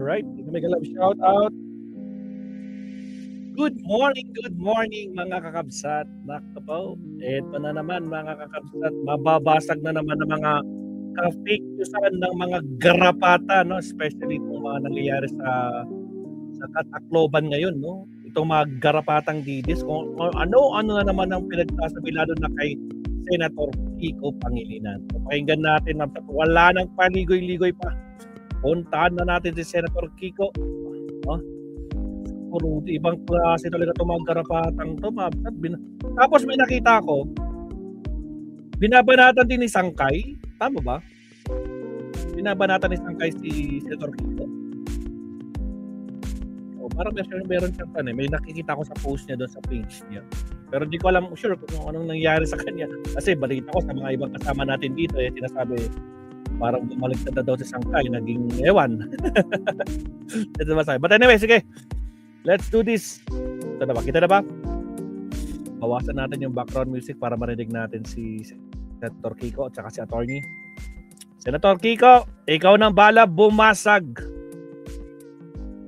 Alright, mega love shout out. Good morning mga kakabsat. Nako po, eto na naman mga kakabsat, mababasag na naman ng mga ka-fake newsan ng mga garapata, no? Especially itong mga nangyayari sa Katacloban ngayon, no? Itong mga garapatang didis, kung ano-ano na naman ang pinagsasabi lalo na kay Senator Kiko Pangilinan. So, pakinggan natin, wala nang paligoy-ligoy pa. Puntahan na natin si Senator Kiko. No? Puro ibang klase talaga itong mga garapatang to. Tapos may nakita ko, binabanatan din ni Sangkay. Tama ba? Binabanatan ni Sangkay si Senator Kiko. O, parang meron siyang may nakikita ko sa post niya doon sa page niya. Pero hindi ko alam sure kung anong nangyari sa kanya. Kasi balita ko sa mga ibang kasama natin dito, sinasabi parang bumaliktad na daw si Sangkay, naging ewan. But anyway, sige. Let's do this. Ito na ba? Kita na ba? Bawasan natin yung background music para marinig natin si Senator Kiko at saka si attorney. Senator Kiko, ikaw nang bala bumasag.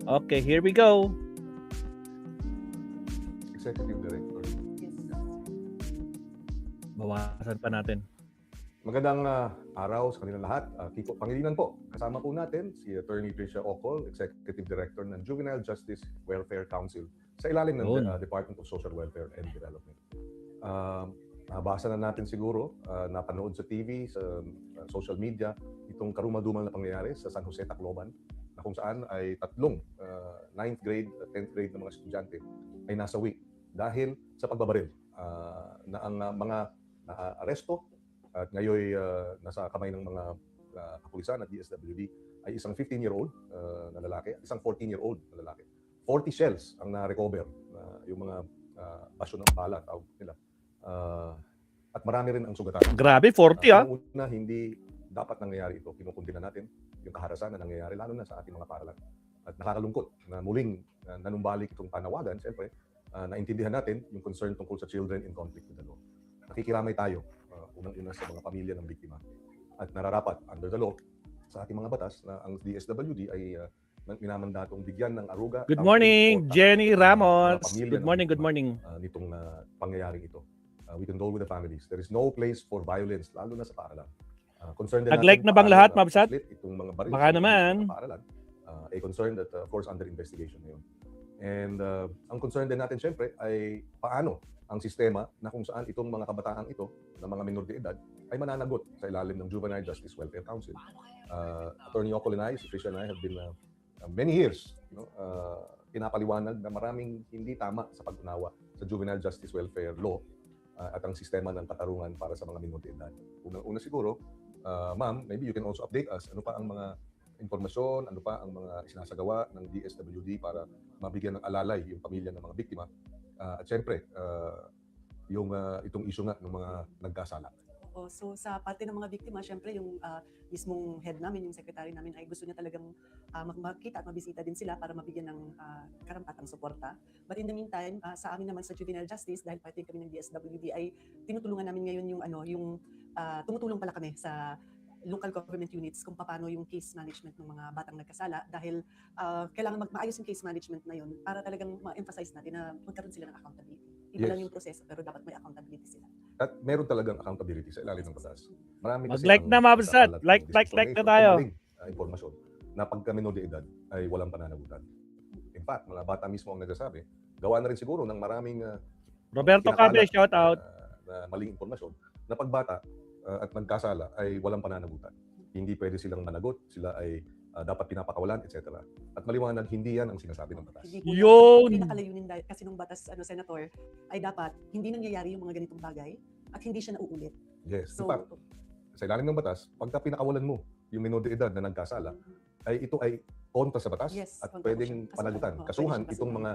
Okay, here we go. Executive Director. Bawasan pa natin. Magandang araw sa kanilang lahat. Kiko Pangilinan po. Kasama po natin si Attorney Tricia Ocol, Executive Director ng Juvenile Justice Welfare Council sa ilalim ng Department of Social Welfare and Development. Nabasa na natin siguro, napanood sa TV, sa social media, itong karumal-dumal na pangyayari sa San Jose, Tacloban, na kung saan ay tatlong 9th grade at 10th grade na mga estudyante ay nasawi dahil sa pagbabaril na ang mga aresto at ngayon nasa kamay ng mga kapulisan at DSWD ay isang 15-year-old na lalaki at isang 14-year-old na lalaki. 40 shells ang na-recover, yung mga basyo ng bala, tawag nila. At marami rin ang sugatan. Grabe, 40 Una, hindi dapat nangyayari ito. Kinukundina natin yung kaharasan na nangyayari, lalo na sa ating mga paaralan. At nakakalungkot na muling nanumbalik itong panawagan, siyempre, naintindihan natin yung concern tungkol sa children in conflict with the law. Nakikiramay tayo, unang-una sa mga pamilya ng biktima. At nararapat, under the law, sa ating mga batas, na ang DSWD ay minamandatong bigyan ng aruga. Good morning, Jenny Ramos. Good morning. Nitong pangyayaring ito. We condole with the families. There is no place for violence, lalo na sa paaralan. Nag-like na bang lahat, Mabsat? Itong mga baril baka naman. Sa paaralan. A concern that, of course, under investigation ngayon. And ang concern din natin, syempre, ay paano ang sistema na kung saan itong mga kabataang ito, na mga minor de edad, ay mananagot sa ilalim ng Juvenile Justice Welfare Council. Attorney Ocol and I, si Tricia and I, have been many years pinapaliwanag na maraming hindi tama sa pag-unawa sa Juvenile Justice Welfare Law at ang sistema ng katarungan para sa mga minor de edad. Una siguro, ma'am, maybe you can also update us. Ano pa ang mga impormasyon, ano pa ang mga isinasagawa ng DSWD para mabigyan ng alalay yung pamilya ng mga biktima. At syempre, yung itong issue nga ng mga nagkasala. So sa parte ng mga biktima, syempre yung mismong head namin, yung secretary namin ay gusto niya talagang makita at mabisita din sila para mabigyan ng karampatang suporta. But in the meantime, sa amin naman sa Juvenile Justice, dahil parte kami ng DSWD, ay tinutulungan namin ngayon yung tumutulong pala kami sa local government units kung paano yung case management ng mga batang nagkasala dahil kailangan maayos yung case management na yun para talagang ma-emphasize natin na magkaroon sila ng accountability. Iba lang yung proseso pero dapat may accountability sila. At meron talagang accountability sa ilalim ng batas. Marami kasi Mag-like na, Mabsat. Like na tayo. Impormasyon na pagka minor de edad ay walang pananagutan. In fact, mga bata mismo ang nagsasabi, gawa na rin siguro ng maraming Roberto Cabe, shout out. Na maling impormasyon na pagbata at nagkasala ay walang pananagutan. Hindi pwede silang managot, sila ay dapat pinapakawalan, etc. At maliwanag, hindi yan ang sinasabi ng batas. Yun! Pinakalayunin kasi ng batas, Senator, ay dapat hindi nangyayari yung mga ganitong bagay at hindi siya nauulit. Yes. So, in fact, sa ilalim ng batas, pagka pinakawalan mo yung minor de edad na nagkasala, ay ito ay kontra sa batas at pwedeng panagutan. Kasuhan itong mga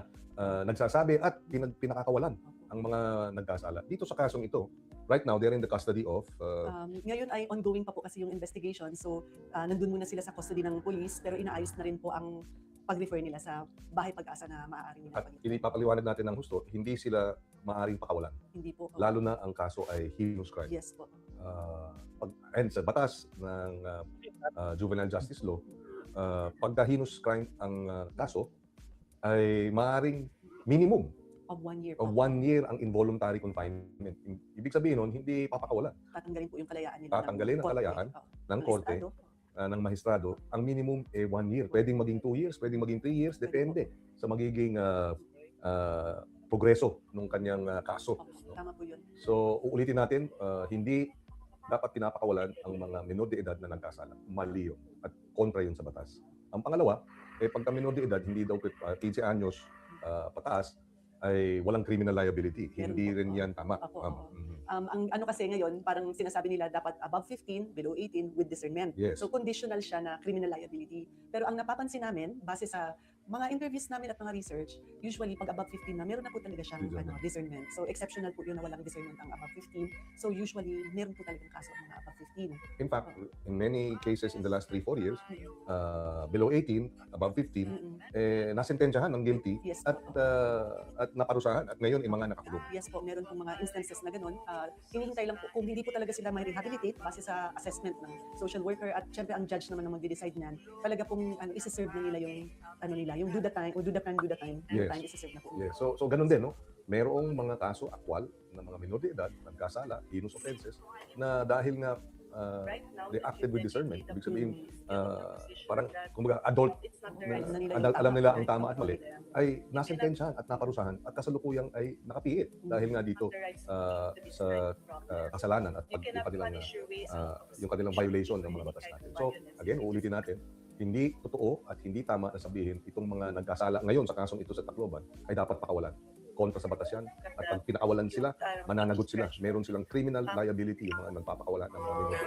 nagsasabi at pinakakawalan ang mga nagkasala. Dito sa kasong ito, right now, they're in the custody of... ngayon ay ongoing pa po kasi yung investigation. So, nandun muna sila sa custody ng police pero inaayos na rin po ang pag-refer nila sa bahay pag-asa na maaari nila. At ipapaliwanag natin ng husto, hindi sila maaaring pakawalan. Hindi po. Lalo na ang kaso ay heinous crime. Yes po. And sa batas ng Juvenile Justice Law, pagka heinous crime ang kaso, ay maaaring minimum Of 1 year of po. 1 year ang involuntary confinement. Ibig sabihin nun, hindi papakawalan Tatanggalin po yung kalayaan nila Tatanggalin ang korte. kalayaan ng Ng korte, estado. ng magistrado. Ang minimum 1 year. Pwedeng maging 2 years, pwedeng maging 3 years, depende sa magiging progreso ng kanyang kaso. Opo, tama po yun. So, uulitin natin, hindi dapat pinapakawalan ang mga minor de edad na nagkasala. Mali yun. At kontra yun sa batas. Ang pangalawa, pagka minor de edad, hindi daw 15 anyos pataas, ay walang criminal liability. Meron Hindi po. rin yan tama. Opo, opo. Ang ano kasi ngayon, parang sinasabi nila dapat above 15, below 18 with discernment. Yes. So conditional siya na criminal liability. Pero ang napapansin namin, base sa mga interviews namin at mga research, usually pag above 15 na, meron na po talaga siyang discernment. So exceptional po yun na walang discernment ang above 15. So usually, meron po talagang kaso ang mga above 15. In fact, in many cases in the last 3-4 years, below 18, above 15, nasentensyahan ng guilty Yes at po. at naparusahan at ngayon mga nakakulong. Yes po, meron pong mga instances na ganun. Hinihintay lang po, kung hindi po talaga sila may rehabilitate base sa assessment ng social worker at syempre ang judge naman ang magde-decide niyan, talaga pong isi-serve na nila yung do the time, or do the crime, Yes. time isi-serve na po. Yeah. So ganun din, no? Merong mga kaso aktwal ng mga minor de edad, nagkasala, heinous offenses, na dahil nga they acted with discernment. Ibig sabihin, parang kumbaga adult, alam nila ang tama at mali, ay nasentensyahan at naparusahan at kasalukuyang ay nakapiit dahil nga dito sa kasalanan at yung kanilang violation ng mga batas natin. So again, uulitin natin, hindi totoo at hindi tama na sabihin itong mga nagkasala ngayon sa kasong ito sa Tacloban ay dapat pakawalan. Kontra sa batas yan. At pag pinakawalan sila, mananagot sila. Meron silang criminal liability yung mga nagpapakawala ng mga minor.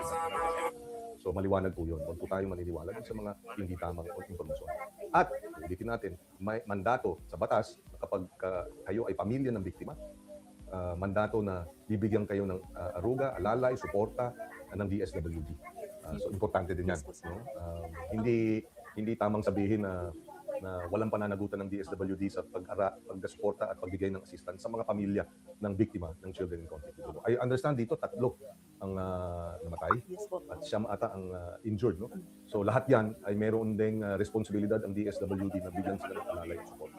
So maliwanag po yun. Huwag po tayong maniniwala sa mga hindi tamang informasyon. At ulitin natin, may mandato sa batas na kapag kayo ay pamilya ng biktima, mandato na bibigyan kayo ng aruga, alalay, suporta ng DSWD. So importante din yan. No? Hindi tamang sabihin na walang pananagutan ng DSWD sa pagsuporta at pagbigay ng assistance sa mga pamilya ng biktima ng children in conflict. I understand dito 3 ang namatay Yes po. at siyam ata ang injured. No? So lahat yan ay meron ding responsibilidad ang DSWD na bigyan sila ng alalay at support.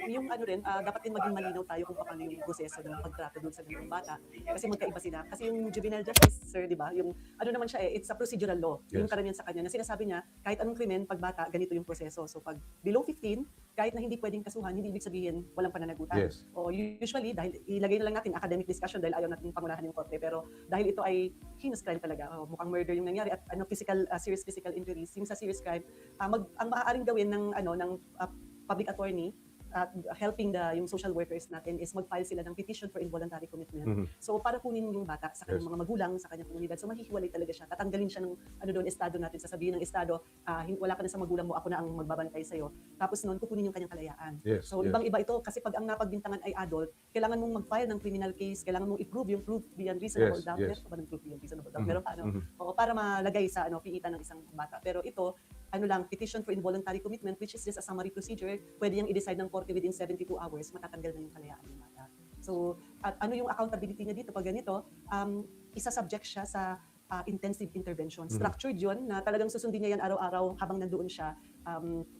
Yung rin, dapat din maging malinaw tayo kung paano yung proseso ng pagtrato doon sa ganung bata. Kasi magkaiba sila. Kasi yung juvenile justice, sir, di ba? Yung naman siya it's a procedural law. Yes. Yung karamihan sa kanya na sinasabi niya, kahit anong krimen, pag bata, ganito yung proseso. So pag below 15, kahit na hindi pwedeng kasuhan, hindi ibig sabihin walang pananagutan. Yes. O usually, dahil ilagay na lang natin academic discussion dahil ayaw natin pangunahan yung korte. Pero dahil ito ay heinous crime talaga, mukhang murder yung nangyari at serious physical injuries, yung sa serious crime, ang maaaring gawin ng public attorney at helping yung social workers natin is mag-file sila ng petition for involuntary commitment. So para kunin yung bata sa kanyang mga magulang, sa kanyang komunidad. So mahihiwalay talaga siya. Tatanggalin siya ng estado natin. Sasabihin ng estado, wala ka na sa magulang mo, ako na ang magbabantay sa'yo. Tapos noon, kukunin yung kanyang kalayaan. Yes, So yes. ibang-iba ito kasi pag ang napagbintangan ay adult, kailangan mong mag-file ng criminal case, kailangan mong i-prove yung proof beyond reasonable doubt. Yes. Meron pa ba ng proof beyond reasonable doubt? Meron pa, Oo, para malagay sa piitan ng isang bata. Pero ito, petition for involuntary commitment, which is just a summary procedure, pwede yung i-decide ng korte within 72 hours, matatanggal na yung kalayaan ng bata. So, at ano yung accountability niya dito pag ganito? Isa-subject siya sa intensive intervention. Structured yun, na talagang susundin niya yan araw-araw habang nandoon siya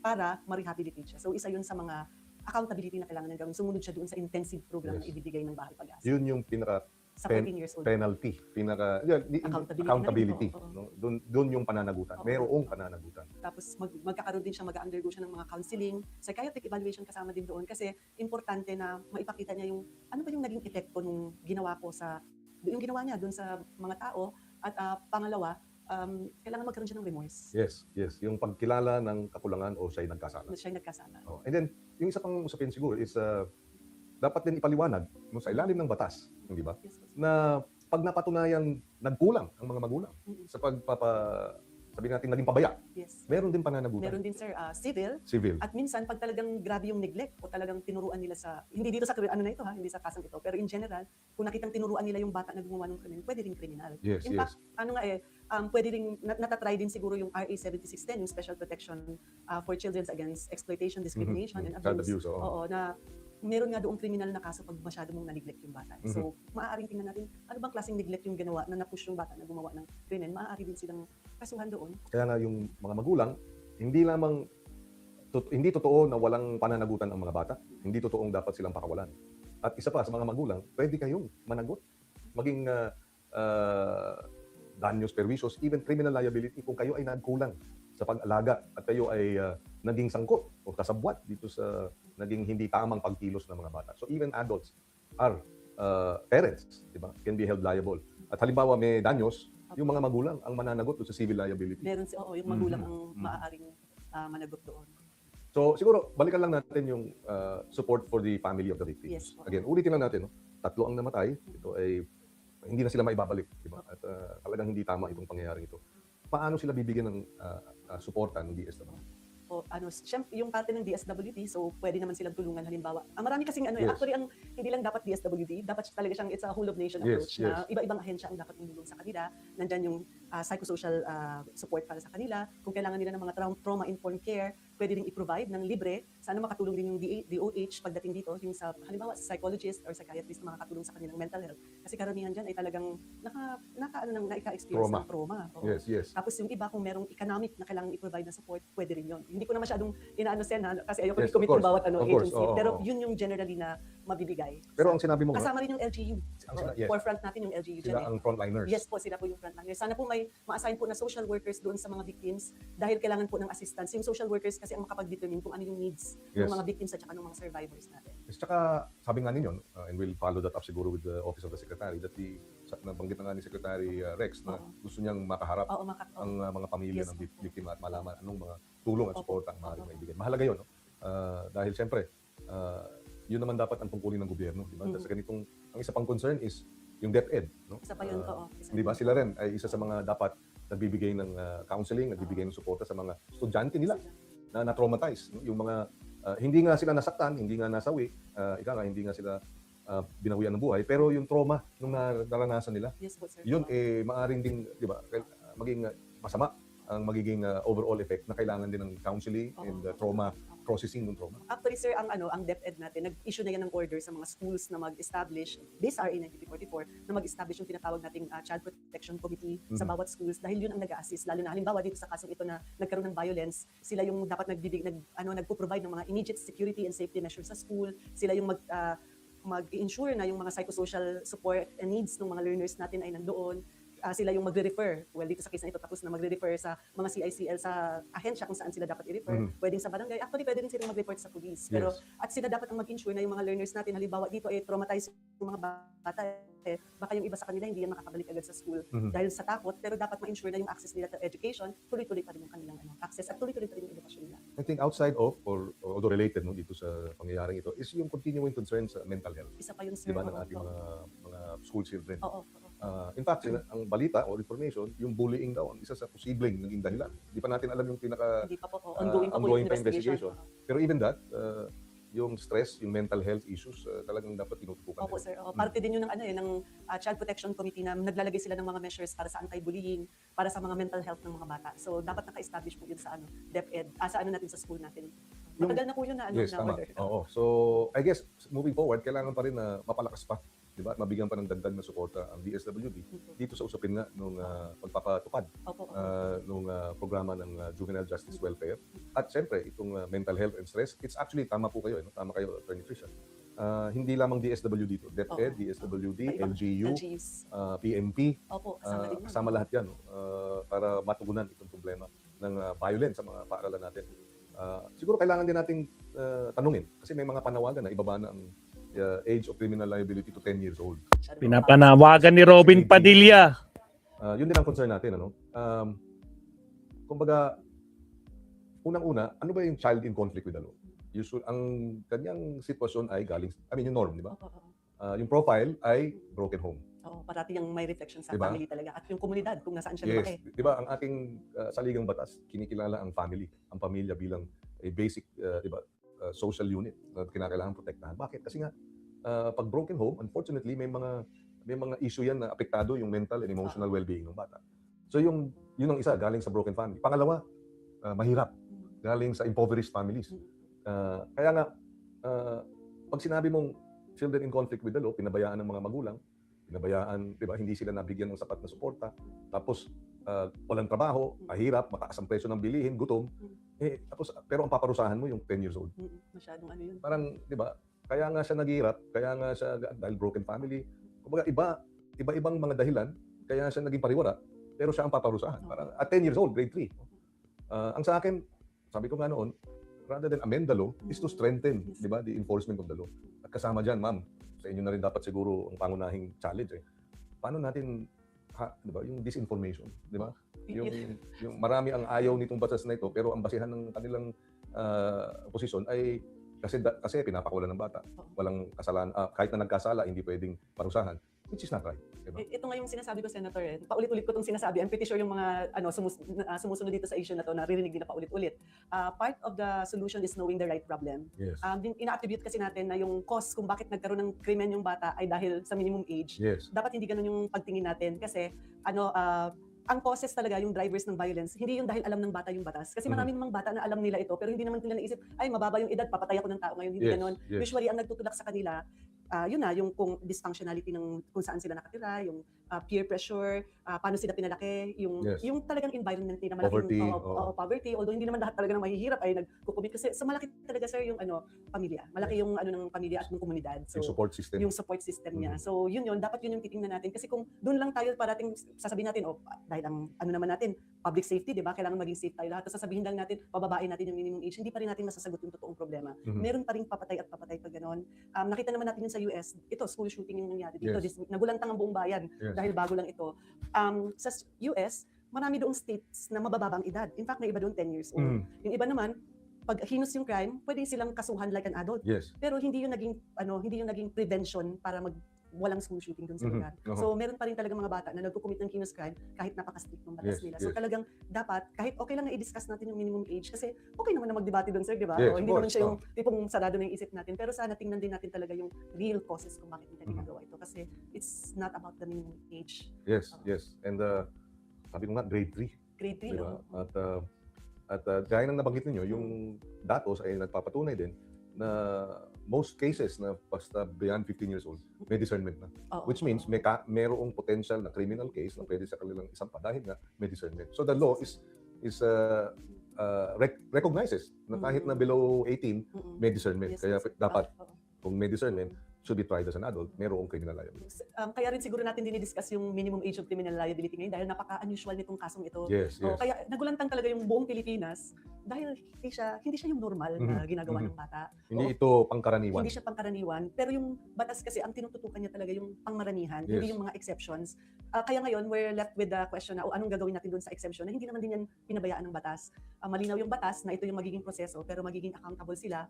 para ma-rehabilitate siya. So, isa yun sa mga accountability na kailangan niya gawin. Sumunod siya doon sa intensive program na ibibigay ng Bahay Pag-asa. Yun yung Sa 14 years old. penalty, accountability. No? Doon yung pananagutan. Merong pananagutan. Tapos magkakaroon din siya, mag-undergo siya ng mga counseling, psychiatric evaluation kasama din doon kasi importante na maipakita niya yung ano ba yung naging epekto nung ginawa ko yung ginawa niya doon sa mga tao at pangalawa, kailangan magkaroon siya ng remorse. Yes. Yung pagkilala ng kakulangan o siya'y nagkasala. Na siya nagkasala. And then, yung isa pang usapin siguro is dapat din ipaliwanag sa ilalim ng batas, di ba? Yes, Na pag napatunayan nagkulang ang mga magulang sa sabi natin naging pabaya, yes. meron din pananagutan. Meron din sir, civil. Civil. At minsan pag talagang grabe yung neglect o talagang tinuruan nila hindi dito sa hindi sa kasang ito, pero in general, kung nakitang tinuruan nila yung bata na gumawa ng krimen, pwede ring kriminal. Yes, In fact, pwede ring natatry din siguro yung RA 7610, yung Special Protection for Children Against Exploitation, Discrimination, and Child Abuse. abuse, oo. Oo, na meron nga doong kriminal na kaso pag masyado mong na-neglect yung bata. So, maaaring tingnan natin, ano bang klaseng neglect yung ginawa na napush yung bata na gumawa ng krimen, maaari din silang kasuhan doon. Kaya nga yung mga magulang, hindi lamang hindi totoo na walang pananagutan ang mga bata. Hindi totoong dapat silang pakawalan. At isa pa sa mga magulang, pwede kayong managot. Maging danyos perwisos, even criminal liability kung kayo ay nagkulang sa pag-alaga at kayo ay naging sangkot o kasabwat dito sa naging hindi tamang pagkilos ng mga bata. So even adults are parents, di ba? Can be held liable. At halimbawa may danyos, yung mga magulang ang mananagot doon sa civil liability. Meron yung magulang ang Mhm. maaaring managot doon. So siguro balikan lang natin yung support for the family of the victims. Yes. Again, ulitin lang natin, no? 3 ang namatay. Ito ay hindi na sila maibabalik, di ba? At talagang hindi tama itong pangyayaring ito. Paano sila bibigyan ng suporta ng DSWD? O syempre yung parte ng DSWD, so pwede naman silang tulungan halimbawa. Marami kasing Yes. actually hindi lang dapat DSWD, dapat talaga siyang it's a whole of nation Yes, approach na iba-ibang ahensya ang dapat tumulong sa kanila. Nandyan yung psychosocial support para sa kanila. Kung kailangan nila ng mga trauma-informed care, pwede ring i-provide ng libre. Sana makatulong din yung DOH pagdating dito, yung sa halimbawa sa psychologist or psychiatrist na makakatulong sa kanilang mental health. Kasi karamihan dyan ay talagang naka-experience ng trauma. Oo. Yes. Tapos yung iba kung merong economic na kailangan i-provide na support, pwede rin yun. Hindi ko na masyadong inaano sen kasi ayoko Yes, i-commit of yung bawat course, of course. agency. Oo, Pero oo. yun yung generally na mabibigay. Pero ang sinabi mo, Kasama rin yung LGU. Yes. Forefront natin yung LGU sila dyan ang frontliners. Yes po, sila po yung frontliners. Sana po may ma-assign po na social workers doon sa mga victims dahil kailangan po ng assistance. Yung social workers kasi ang makapag-determine kung ano yung needs Yes. ng mga victims at saka ng mga survivors natin. At saka, sabi nga ninyo, and we'll follow that up siguro with the Office of the Secretary, that nabanggit na nga ni Secretary Rex na Oo. gusto niyang makaharap Oo, ang mga pamilya Yes, ng opo. biktima at malaman anong mga tulong at Opo. suporta ang maaaring Opo. maibigay. Mahalaga yun, no? Dahil siyempre, yun naman dapat ang tungkulin ng gobyerno, di ba? Mhm. Sa ganitong, ang isa pang concern is yung DepEd, no? Isa pa yun, oo. Isa Di ba? yun. Sila rin ay isa sa mga dapat nagbibigay ng counseling, nagbibigay ng suporta sa mga estudyante nila na na-traumatize. No? Yung mga hindi nga sila nasaktan, hindi nga nasawi, hindi nga sila binawian ng buhay, pero yung trauma nung naranasan nila, Yes po, sir. yun maaring ding, di ba, maging masama ang magiging overall effect na kailangan din ng counseling and trauma processing ng trauma. Actually, sir, ang DepEd natin, nag-issue na yan ng order sa mga schools na mag-establish, based RA 9344, na mag-establish yung tinatawag nating Child Protection Committee sa Mhm. bawat schools dahil yun ang nag-a-assist. Lalo na halimbawa dito sa kasong ito na nagkaroon ng violence, sila yung dapat nagpo-provide ng mga immediate security and safety measures sa school. Sila yung mag-ensure na yung mga psychosocial support and needs ng mga learners natin ay nandoon. Sila yung magre-refer. Well, dito sa case na ito, tapos na magre-refer sa mga CICL sa ahensya kung saan sila dapat i-refer. Mhm. Pwedeng sa barangay. Actually, pwede rin silang mag-report sa police. Pero, at sila dapat ang mag-ensure na yung mga learners natin, halimbawa dito ay traumatized yung mga bata. Baka yung iba sa kanila hindi yan makakabalik agad sa school Mhm. dahil sa takot. Pero dapat ma-ensure na yung access nila to education, tuloy-tuloy pa rin yung kanilang access at tuloy-tuloy pa rin yung edukasyon nila. I think outside of, or although related no, dito sa pangyayaring ito, is yung continuing concern sa mental health. Isa pa yun, sir. Di ba, ng Oo, ating oo. mga school children. Oo. In fact, ang balita or information, yung bullying daw ang isa sa posibleng naging dahilan. Di pa natin alam yung Hindi pa po. Ongoing pa po ongoing yung pa investigation. Pero even that, yung stress, yung mental health issues, talagang dapat tinututukan. Opo, sir. Parte din yun ng Child Protection Committee na naglalagay sila ng mga measures para sa anti-bullying, para sa mga mental health ng mga bata. So, dapat naka-establish po yun sa DepEd, sa natin sa school natin. Matagal na po yun na Yes, na tama. order. Oo. So, I guess, moving forward, kailangan pa rin na mapalakas pa, di ba? At mabigyan pa ng dagdag na suporta ang DSWD dito sa usapin nga nung pagpapatupad Opo. nung programa ng Juvenile Justice Welfare. At siyempre, itong mental health and stress, it's actually, tama po kayo, no? Tama kayo, Attorney Tricia. Hindi lamang DSWD dito. DepEd, DSWD, LGU, LGUs. PNP, Opo, kasama din yun. kasama lahat yan no? Para matugunan itong problema ng violence sa mga paaralan natin. Siguro kailangan din nating tanungin kasi may mga panawagan na ibaba na ang age of criminal liability to 10 years old. Pinapanawagan ni Robin Padilla. Yun din ang concern natin. Kumbaga, unang-una, ano ba yung child in conflict with the law? Usually, ang kanyang sitwasyon ay galing, yung norm, di ba? Opo. Yung profile ay broken home. Oo, parati yung may reflection sa Diba? family talaga. At yung komunidad, kung nasaan siya Yes, lumaki. di ba ang ating saligang batas, kinikilala ang family, ang pamilya bilang a basic di ba, social unit na kinakailangan protektahan. Bakit? Kasi nga pag broken home, unfortunately may mga issue yan na apektado yung mental and emotional well-being ng bata. So yun ang isa galing sa broken family. Pangalawa, mahirap galing sa impoverished families. Kaya nga pag sinabi mong children in conflict with the law, pinabayaan ng mga magulang, pinabayaan, di ba, hindi sila nabigyan ng sapat na suporta. Tapos walang trabaho, mahirap, mataas ang presyo ng bilihin, gutom. Tapos, pero ang paparusahan mo yung 10 years old. Masyadong ano yun. Parang, di ba, kaya nga siya naghirap, kaya nga siya, dahil broken family. Kumbaga, iba-ibang mga dahilan, kaya siya naging pariwara, pero siya ang paparusahan. Parang, at 10 years old, grade 3. Ang sa akin, sabi ko nga noon, rather than amend the law, is to strengthen, di ba, the enforcement of the law. At kasama dyan, ma'am, sa inyo na rin dapat siguro ang pangunahing challenge. Paano natin, di ba, yung disinformation, di ba? Yung marami ang ayaw nitong batas na ito, pero ang basihan ng kanilang posisyon ay kasi pinapakawalan ng bata. Walang kasalanan, kahit na nagkasala, hindi pwedeng parusahan, which is not right. Diba? Ito nga yung sinasabi ko, Senator. Paulit-ulit ko itong sinasabi. I'm pretty sure yung mga sumusunod dito sa issue na to, naririnig din na paulit-ulit. Part of the solution is knowing the right problem. Yes. Ina-attribute kasi natin na yung cause kung bakit nagkaroon ng krimen yung bata ay dahil sa minimum age. Yes. Dapat hindi ganun yung pagtingin natin kasi ang causes talaga yung drivers ng violence, hindi yung dahil alam ng bata yung batas. Kasi marami namang bata na alam nila ito, pero hindi naman nila naisip, ay mababa yung edad, papatay ako ng tao ngayon. Hindi ganun. Usually, ang nagtutulak sa kanila, yun na, yung kung dysfunctionality ng kung saan sila nakatira, yung peer pressure, paano sila pinalaki, yung talagang environment nila, malaking poverty, although hindi naman lahat talaga ng mahihirap ay nagkukumit kasi sa malaki talaga sir yung pamilya. Malaki yung ng pamilya at ng komunidad. So, yung support system. Yung support system niya. So yun dapat yun yung titingnan natin kasi kung doon lang tayo parating sasabihin natin, dahil ang naman natin, public safety, di ba? Kailangan maging safe tayo lahat. Tapos sasabihin lang natin, pababain natin yung minimum age, hindi pa rin natin masasagot yung totoong problema. Meron pa rin papatay at papatay pag gano'n. Nakita naman natin yun sa US, ito, school shooting yung nangyari dito. Nagulantang ang buong bayan dahil bago lang ito. Sa US, marami doong states na mabababang edad. In fact, may iba doon 10 years old. Yung iba naman, pag hinus yung crime, pwede silang kasuhan like an adult. Yes. Pero hindi yung naging prevention para walang school shooting dun sa lugar. So meron pa rin talaga mga bata na nagkukumit ng heinous crime kahit napaka-strict ng batas nila. So talagang dapat, kahit okay lang na i-discuss natin yung minimum age kasi okay naman na magdebate dun sir, di ba? Hindi naman siya yung tipong sarado na yung isip natin. Pero sana tingnan din natin talaga yung real causes kung bakit nila ginagawa ito. Kasi it's not about the minimum age. Yes. And sabi ko nga, grade 3. Grade 3, diba? At gaya ng nabanggit ninyo, yung datos ay nagpapatunay din na most cases na basta beyond 15 years old, may discernment na. Which means mayroong potential na criminal case na pwede sa kanilang isampa dahil nga may discernment. So the law is recognizes na kahit na below 18, may discernment. Kaya dapat, kung may discernment, should be tried as an adult, mayroong criminal liability. Kaya rin siguro natin dinidiscuss yung minimum age of criminal liability ngayon dahil napaka-unusual nitong kasong ito. Yes. Kaya nagulantang talaga yung buong Pilipinas dahil hindi siya yung normal na ginagawa ng bata. Hindi ito pangkaraniwan. Hindi siya pangkaraniwan. Pero yung batas kasi, ang tinututukan niya talaga yung pangmaranihan, hindi yung mga exceptions. Kaya ngayon, we're left with the question na anong gagawin natin doon sa exception na hindi naman din yan pinabayaan ng batas. Malinaw yung batas na ito yung magiging proseso pero magiging accountable sila.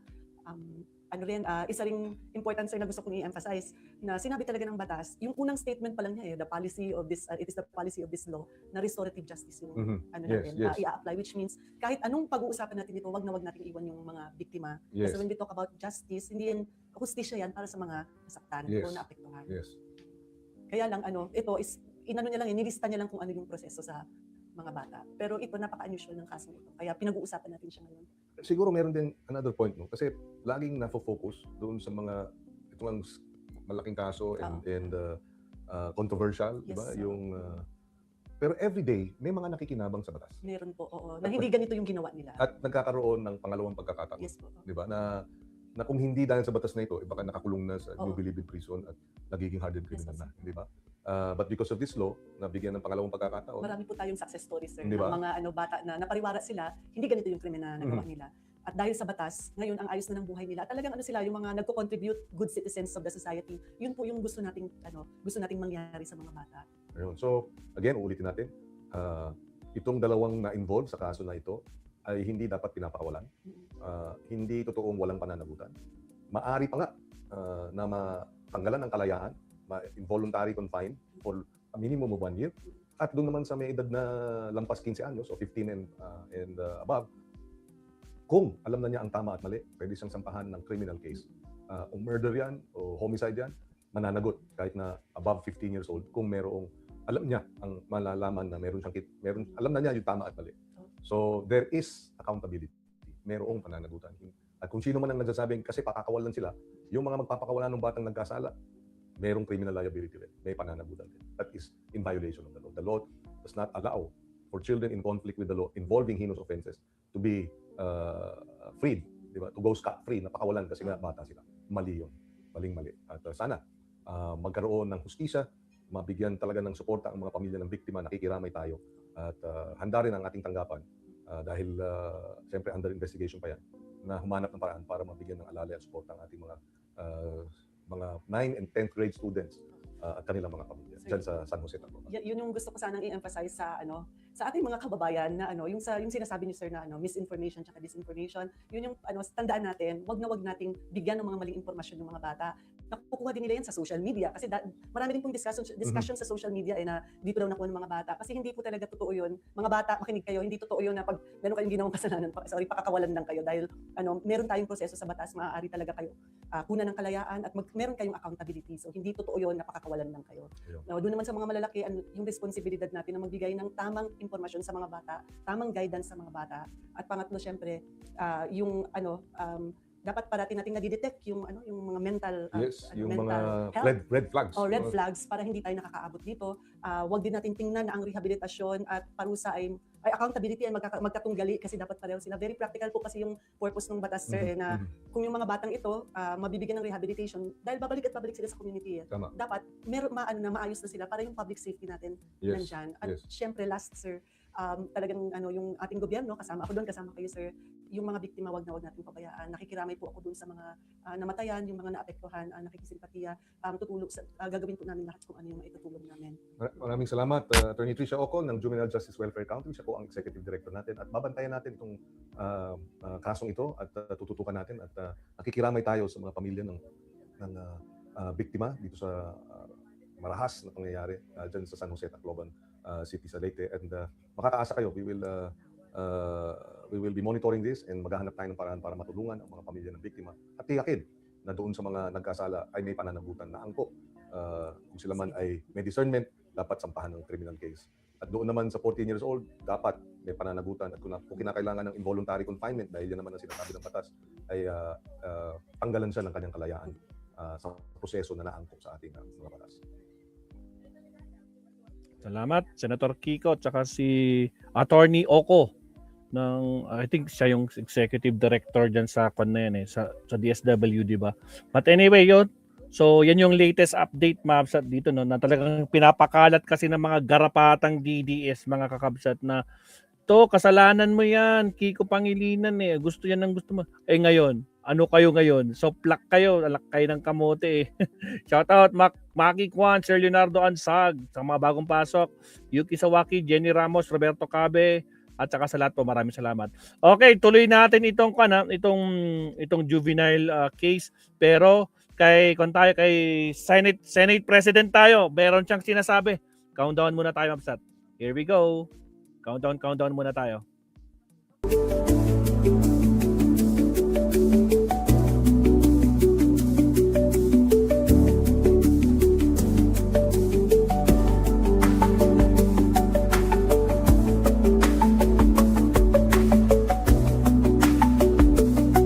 Isa ring important sir na gusto kong i-emphasize na sinabi talaga ng batas, yung unang statement pa lang niya the policy of this, it is the policy of this law na restorative justice yung i-apply, which means kahit anong pag-uusapan natin dito, wag na wag nating iwan yung mga biktima. Kasi when we talk about justice, hindi yan, hustisya yan para sa mga nasaktan o naapektuhan. Kaya lang ito is, nilista niya lang kung ano yung proseso sa mga bata. Pero ito, napaka-unusual ng kaso nito. Kaya pinag-uusapan natin siya ngayon. Siguro meron din another point, no? Kasi laging nafo-focus doon sa mga itong malaking kaso and controversial, di ba? Pero everyday, may mga nakikinabang sa batas. Meron po, oo. Na hindi ganito yung ginawa nila. At nagkakaroon ng pangalawang pagkakataon. Yes po. Di ba? Na kung hindi dahil sa batas na ito, baka nakakulong na sa New Bilibid Prison at nagiging hardened criminal na. Di ba? But because of this law, nabigyan ng pangalawang pagkakataon. Marami po tayong success stories, sir. Diba? Ng mga bata na napariwara sila, hindi ganito yung krimen na nagawa nila. At dahil sa batas, ngayon ang ayos na ng buhay nila. Talagang sila, yung mga nagko-contribute, good citizens of the society. Yun po yung gusto nating mangyari sa mga bata. Ayun. So, again, uulitin natin. Itong dalawang na-involved sa kaso na ito ay hindi dapat pinapakawalan. Hindi totoong walang pananagutan. Maari pa nga na matanggalan ng kalayaan, involuntary confined for a minimum of 1 year. At doon naman sa may edad na lampas 15 anyos o 15 and above, kung alam na niya ang tama at mali, pwede siyang sampahan ng criminal case. O murder yan, o homicide yan, mananagot kahit na above 15 years old kung alam niya ang malalaman na alam na niya yung tama at mali. So there is accountability. Merong pananagutan. At kung sino man ang nagsasabing kasi pakakawalan sila, yung mga magpapakawalan ng batang nagkasala, merong criminal liability rin. May pananagutan din. That is in violation of the law. The law does not allow for children in conflict with the law involving heinous offenses to be freed, di ba? To go scot-free, napakawalan kasi nga bata sila. Mali yun. Maling-mali. At sana magkaroon ng hustisya, mabigyan talaga ng suporta ang mga pamilya ng biktima, nakikiramay tayo. At handa rin ang ating tanggapan dahil siyempre under investigation pa yan, na humanap ng paraan para mabigyan ng alala at suporta ang ating mga 9 and 10th grade students at kanilang mga pamilya dyan sa San Jose, Tacloban. Yun yung gusto ko sanang i-emphasize sa ating mga kababayan na yung sinasabi niyo sir na misinformation at disinformation, yun yung tandaan natin, wag nating bigyan ng mga maling impormasyon ng mga bata. Nakukuha din nila yan sa social media kasi marami din pong discussion sa social media na dito daw nakuha ng mga bata kasi hindi po talaga totoo yun. Mga bata, makinig kayo, hindi totoo yun na pag meron kayong ginawang kasalanan, pakakawalan lang kayo dahil meron tayong proseso sa batas, maaari talaga kayo kunan ng kalayaan at meron kayong accountability. So hindi totoo yun na pakakawalan lang kayo. Now, doon naman sa mga malalaki, yung responsibilidad natin na magbigay ng tamang impormasyon sa mga bata, tamang guidance sa mga bata. At pangatlo, syempre, yung dapat parati nating nadidetect yung mga mental yung mental mga health. red flags. Red flags para hindi tayo nakakaabot dito. Wag din natin tingnan na ang rehabilitasyon at parusa ay accountability ay magkatunggali kasi dapat pareho sila. Very practical po kasi yung purpose ng batas sir na kung yung mga batang ito mabibigyan ng rehabilitation dahil babalik sila sa community. Tama. Dapat maayos na sila para yung public safety natin nandyan. At syempre last sir, talagang yung ating gobyerno, kasama ako doon, kasama kayo sir, yung mga biktima wag natin pabayaan. Nakikiramay po ako doon sa mga namatayan, yung mga naapektuhan, nakikisimpatiya, gagawin po namin lahat kung ano yung maitutulong namin. Maraming salamat, Attorney Tricia Ocol ng Juvenile Justice Welfare Council. Siya po ang Executive Director natin at babantayan natin itong kasong ito at tututukan natin at nakikiramay tayo sa mga pamilya ng biktima dito sa marahas na pangyayari dyan sa San Jose, Tacloban City sa Leyte. And makakaasa kayo, we will be monitoring this and maghahanap tayo ng paraan para matulungan ang mga pamilya ng biktima at tiyakin na doon sa mga nagkasala ay may pananagutan na angko. Kung sila man ay may discernment, dapat sampahan ng criminal case. At doon naman sa 14 years old, dapat may pananagutan at kung kinakailangan ng involuntary confinement dahil yan naman ang sinasabi ng batas, ay tanggalan siya ng kanyang kalayaan sa proseso na naangkop sa ating mga batas. Salamat, Senator Kiko at saka si Attorney Oco ng I think siya yung executive director diyan sa sa DSWD, di ba? But anyway, yun. So, yan yung latest update, Mabsat, dito no, na talagang pinapakalat kasi ng mga garapatang DDS, mga kakabsat na to, kasalanan mo yan, Kiko Pangilinan gusto yan ng gusto mo. Ngayon, ano kayo ngayon? So, plak kayo, alak kayo ng kamote Shout out, Maki Kwan, Sir Leonardo Ansag, sa mga bagong pasok, Yuki Sawaki, Jenny Ramos, Roberto Cabe, at saka sa lahat po, maraming salamat. Okay, tuloy natin itong juvenile case, pero kay Senate President tayo, meron siyang sinasabi. Countdown muna tayo, Mabsat. Here we go. Countdown muna tayo.